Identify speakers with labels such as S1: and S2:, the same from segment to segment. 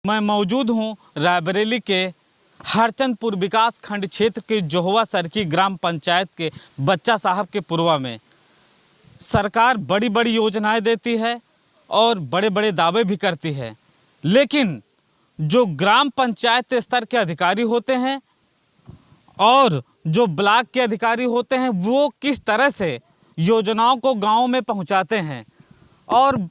S1: मैं मौजूद हूं रायबरेली के हरचंदपुर विकास खंड क्षेत्र के जोहवा सरकी ग्राम पंचायत के बच्चा साहब के पुरवा में। सरकार बड़ी बड़ी योजनाएं देती है और बड़े बड़े दावे भी करती है, लेकिन जो ग्राम पंचायत स्तर के अधिकारी होते हैं और जो ब्लॉक के अधिकारी होते हैं वो किस तरह से योजनाओं को गाँव में पहुँचाते हैं। और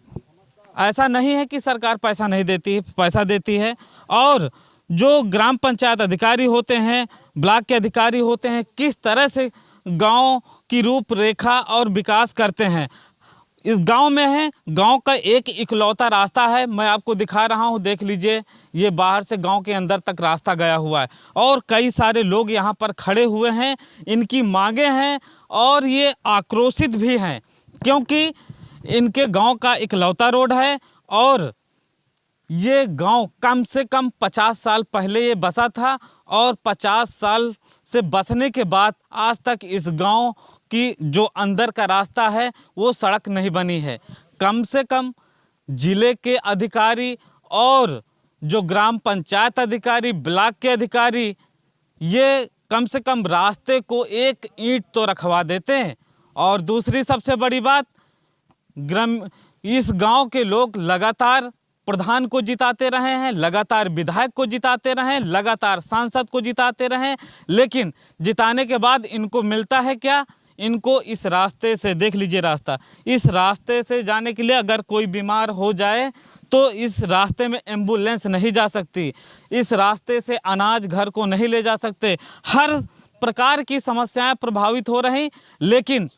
S1: ऐसा नहीं है कि सरकार पैसा नहीं देती, पैसा देती है। और जो ग्राम पंचायत अधिकारी होते हैं, ब्लॉक के अधिकारी होते हैं, किस तरह से गांव की रूपरेखा और विकास करते हैं। इस गांव में है, गांव का एक इकलौता रास्ता है, मैं आपको दिखा रहा हूं, देख लीजिए। ये बाहर से गांव के अंदर तक रास्ता गया हुआ है और कई सारे लोग यहां पर खड़े हुए हैं, इनकी मांगे हैं और ये आक्रोशित भी हैं क्योंकि इनके गांव का इकलौता रोड है और ये गांव कम से कम 50 साल पहले ये बसा था और 50 साल से बसने के बाद आज तक इस गांव की जो अंदर का रास्ता है वो सड़क नहीं बनी है। कम से कम जिले के अधिकारी और जो ग्राम पंचायत अधिकारी, ब्लॉक के अधिकारी, ये कम से कम रास्ते को एक ईंट तो रखवा देते हैं। और दूसरी सबसे बड़ी बात, इस गांव के लोग लगातार प्रधान को जिताते रहे हैं, लगातार विधायक को जिताते रहे, लगातार सांसद को जिताते रहे, लेकिन जिताने के बाद इनको मिलता है क्या? इनको इस रास्ते से, देख लीजिए रास्ता, इस रास्ते से जाने के लिए अगर कोई बीमार हो जाए तो इस रास्ते में एम्बुलेंस नहीं जा सकती, इस रास्ते से अनाज घर को नहीं ले जा सकते। हर प्रकार की समस्याएं प्रभावित हो रही, लेकिन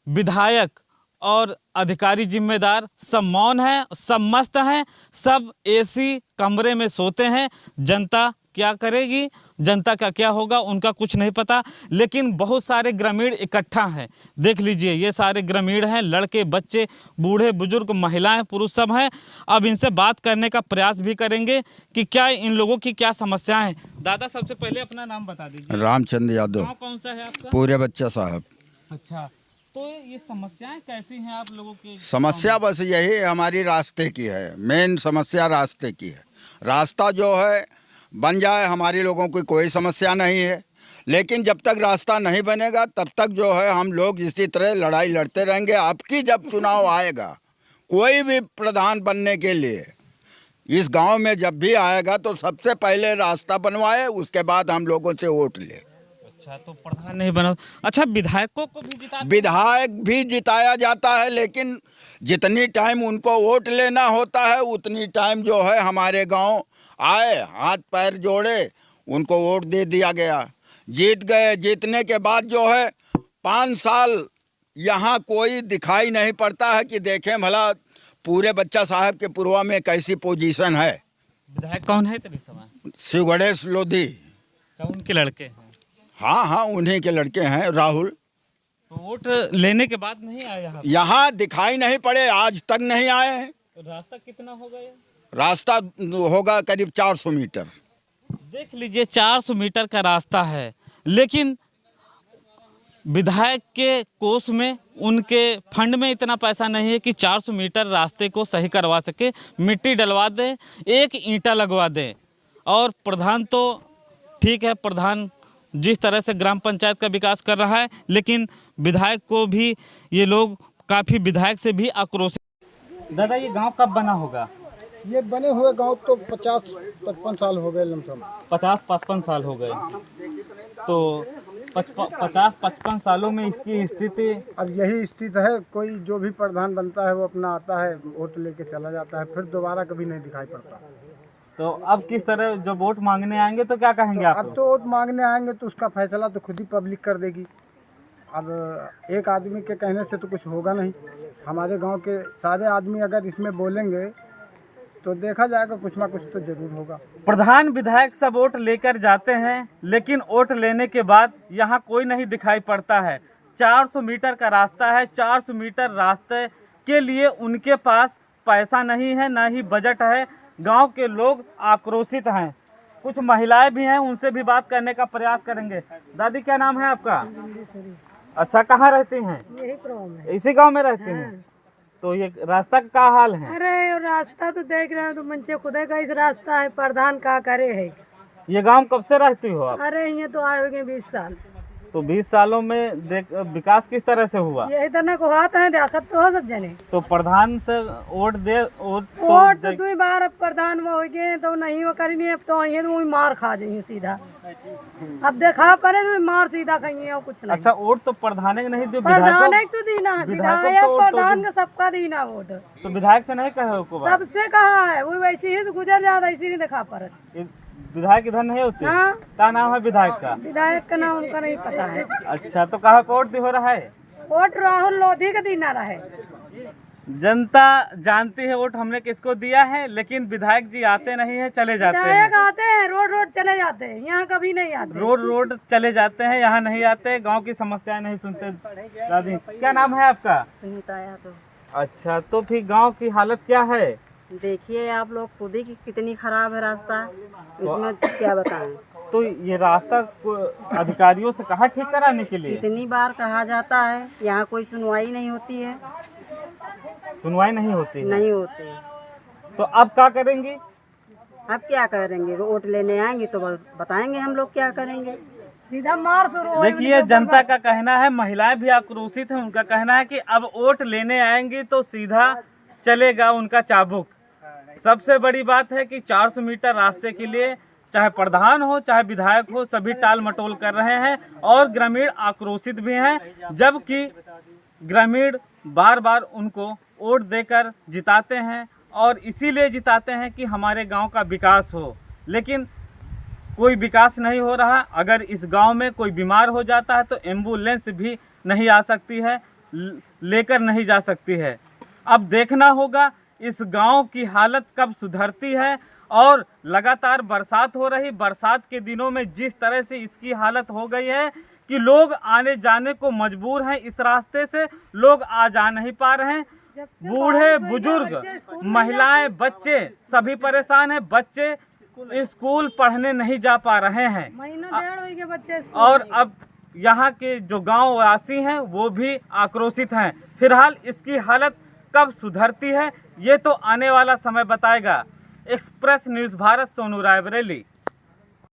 S1: विधायक और अधिकारी जिम्मेदार सब मौन है, सब मस्त हैं, सब एसी कमरे में सोते हैं। जनता क्या करेगी, जनता का क्या होगा, उनका कुछ नहीं पता। लेकिन बहुत सारे ग्रामीण इकट्ठा हैं, देख लीजिए, ये सारे ग्रामीण हैं, लड़के, बच्चे, बूढ़े, बुजुर्ग, महिलाएं, पुरुष सब हैं। अब इनसे बात करने का प्रयास भी करेंगे कि क्या इन लोगों की क्या समस्याएं हैं। दादा, सबसे पहले अपना नाम बता दीजिए।
S2: रामचंद्र यादव।
S1: कौन सा है आपका?
S2: पूरे बच्चा साहब।
S1: अच्छा, तो ये समस्याएं कैसी हैं आप लोगों की?
S2: समस्या बस यही हमारी रास्ते की है, मेन समस्या रास्ते की है। रास्ता जो है बन जाए, हमारी लोगों की कोई समस्या नहीं है, लेकिन जब तक रास्ता नहीं बनेगा तब तक जो है हम लोग इसी तरह लड़ाई लड़ते रहेंगे। आपकी जब चुनाव आएगा, कोई भी प्रधान बनने के लिए इस गांव में जब भी आएगा तो सबसे पहले रास्ता बनवाए, उसके बाद हम लोगों से वोट ले।
S1: अच्छा, तो प्रधान नहीं बना। अच्छा, विधायकों को भी
S2: विधायक भी जिताया जाता है, लेकिन जितनी टाइम उनको वोट लेना होता है उतनी टाइम जो है हमारे गांव आए, हाथ पैर जोड़े, उनको वोट दे दिया गया, जीत गए। जीतने के बाद जो है 5 साल यहाँ कोई दिखाई नहीं पड़ता है कि देखें भला पूरे बच्चा साहब के पुरवा में कैसी पोजीशन है।
S1: विधायक कौन है तेरी समय?
S2: शिव गणेश लोधी।
S1: उनके लड़के हैं?
S2: हाँ, उन्हीं के लड़के हैं, राहुल।
S1: तो वोट लेने के बाद नहीं आए
S2: यहाँ दिखाई नहीं पड़े, आज तक नहीं आए हैं।
S1: तो रास्ता कितना होगा ये?
S2: रास्ता होगा करीब 400 मीटर।
S1: देख लीजिए, 400 मीटर का रास्ता है, लेकिन विधायक के कोष में, उनके फंड में इतना पैसा नहीं है कि 400 मीटर रास्ते को सही करवा सके। मिट्टी डलवा दे, एक ईंटा लगवा दे। और प्रधान तो ठीक है, प्रधान जिस तरह से ग्राम पंचायत का विकास कर रहा है, लेकिन विधायक को भी ये लोग काफ़ी, विधायक से भी आक्रोशित। दादा, ये गांव कब बना होगा?
S3: ये बने हुए गांव तो 50-55 साल हो गए, लमसम
S1: 50-55 साल हो गए। तो 50-55 सालों में इसकी स्थिति
S3: अब यही स्थिति है। कोई जो भी प्रधान बनता है वो अपना आता है, वोट लेके चला जाता है, फिर दोबारा कभी नहीं दिखाई पड़ता।
S1: तो अब किस तरह, जो वोट मांगने आएंगे तो क्या कहेंगे आप?
S3: अब तो वोट मांगने आएंगे तो उसका फैसला तो खुद ही पब्लिक कर देगी। अब एक आदमी के कहने से तो कुछ होगा नहीं। हमारे गांव के सारे आदमी अगर इसमें बोलेंगे तो देखा जाएगा, कुछ ना कुछ तो जरूर होगा।
S1: प्रधान, विधायक सब वोट लेकर जाते हैं, लेकिन वोट लेने के बाद यहाँ कोई नहीं दिखाई पड़ता है। 400 मीटर का रास्ता है, 400 मीटर रास्ते के लिए उनके पास पैसा नहीं है, ना ही बजट है। गांव के लोग आक्रोशित हैं, कुछ महिलाएं भी हैं, उनसे भी बात करने का प्रयास करेंगे। दादी, क्या नाम है आपका? अच्छा, कहाँ रहती हैं?
S4: यही गाँव में।
S1: इसी गांव में रहती हैं? तो ये रास्ता का क्या हाल है?
S4: अरे रास्ता तो देख रहे हो तो मंचे खुदे का इस रास्ता है, प्रधान का करे है।
S1: ये गांव कब से रहती हो आप?
S4: अरे ये तो आए हो गए 20 साल।
S1: तो 20 सालों में विकास किस तरह से हुआ?
S4: ये इतना को हाथ है देखत तो हो सब जने।
S1: तो प्रधान से वोट
S4: वोट तो 2 बार प्रधान में हो गए तो नहीं वो करनी, अब तो ये तो मार खा जाइए सीधा। अब देखा पड़े तो मार सीधा खाइए और कुछ नहीं।
S1: अच्छा, वोट तो प्रधान के नहीं दो,
S4: प्रधान एक तो दीना है,
S1: विधायकों
S4: विधायक
S1: को तो
S4: प्रधान का सबका दीना वोट।
S1: तो विधायक से नहीं कहे को बात?
S4: सबसे कहा है वो वैसे ही से गुजर जाता, इसी नहीं देखा पड़त।
S1: ये विधायक इधर नहीं होते?
S4: हाँ।
S1: क्या नाम है विधायक का?
S4: विधायक का नाम उनका नहीं पता है।
S1: अच्छा, तो कहाँ पे वोट हो रहा है?
S4: वोट राहुल लोधी का दीना रहा है।
S1: जनता जानती है वोट हमने किसको दिया है, लेकिन विधायक जी आते नहीं है, चले जाते हैं।
S4: विधायक आते हैं, रोड रोड चले जाते हैं, यहाँ कभी नहीं आते।
S1: रोड रोड चले जाते हैं, यहाँ नहीं आते, गांव की समस्याएं नहीं सुनते। दादी, क्या नाम है आपका?
S5: सुनीता या तो
S1: अच्छा, तो फिर गांव की हालत क्या है?
S5: देखिए आप लोग खुद ही कि कितनी खराब है रास्ता, इसमें क्या बताएं।
S1: तो ये रास्ता अधिकारियों से कहा ठीक कराने के लिए?
S5: कितनी बार कहा जाता है, यहाँ कोई सुनवाई नहीं होती है।
S1: सुनवाई नहीं होती है?
S5: नहीं होती।
S1: तो अब क्या करेंगी?
S5: अब क्या करेंगे, वोट लेने आएंगे तो बताएंगे हम लोग क्या करेंगे।
S4: सीधा मार शुरू हो।
S1: देखिए, जनता का कहना है, महिलाएं भी आक्रोशित हैं, उनका कहना है कि अब वोट लेने आएंगी तो सीधा चलेगा उनका चाबुक। सबसे बड़ी बात है कि 400 मीटर रास्ते के लिए चाहे प्रधान हो चाहे विधायक हो, सभी टाल मटोल कर रहे हैं और ग्रामीण आक्रोशित भी हैं, जबकि ग्रामीण बार बार उनको वोट देकर जिताते हैं और इसीलिए जिताते हैं कि हमारे गांव का विकास हो, लेकिन कोई विकास नहीं हो रहा। अगर इस गांव में कोई बीमार हो जाता है तो एम्बुलेंस भी नहीं आ सकती है, लेकर नहीं जा सकती है। अब देखना होगा इस गांव की हालत कब सुधरती है। और लगातार बरसात हो रही, बरसात के दिनों में जिस तरह से इसकी हालत हो गई है कि लोग आने जाने को मजबूर हैं, इस रास्ते से लोग आ जा नहीं पा रहे हैं। बूढ़े बुजुर्ग, महिलाएं, बच्चे सभी परेशान हैं। बच्चे स्कूल पढ़ने नहीं जा पा रहे हैं
S4: महीना डेढ़ हो गया बच्चे
S1: और अब यहाँ के जो गांव वासी हैं वो भी आक्रोशित हैं। फिलहाल इसकी हालत कब सुधरती है ये तो आने वाला समय बताएगा। Express news Bharat, Sonu Raebareli.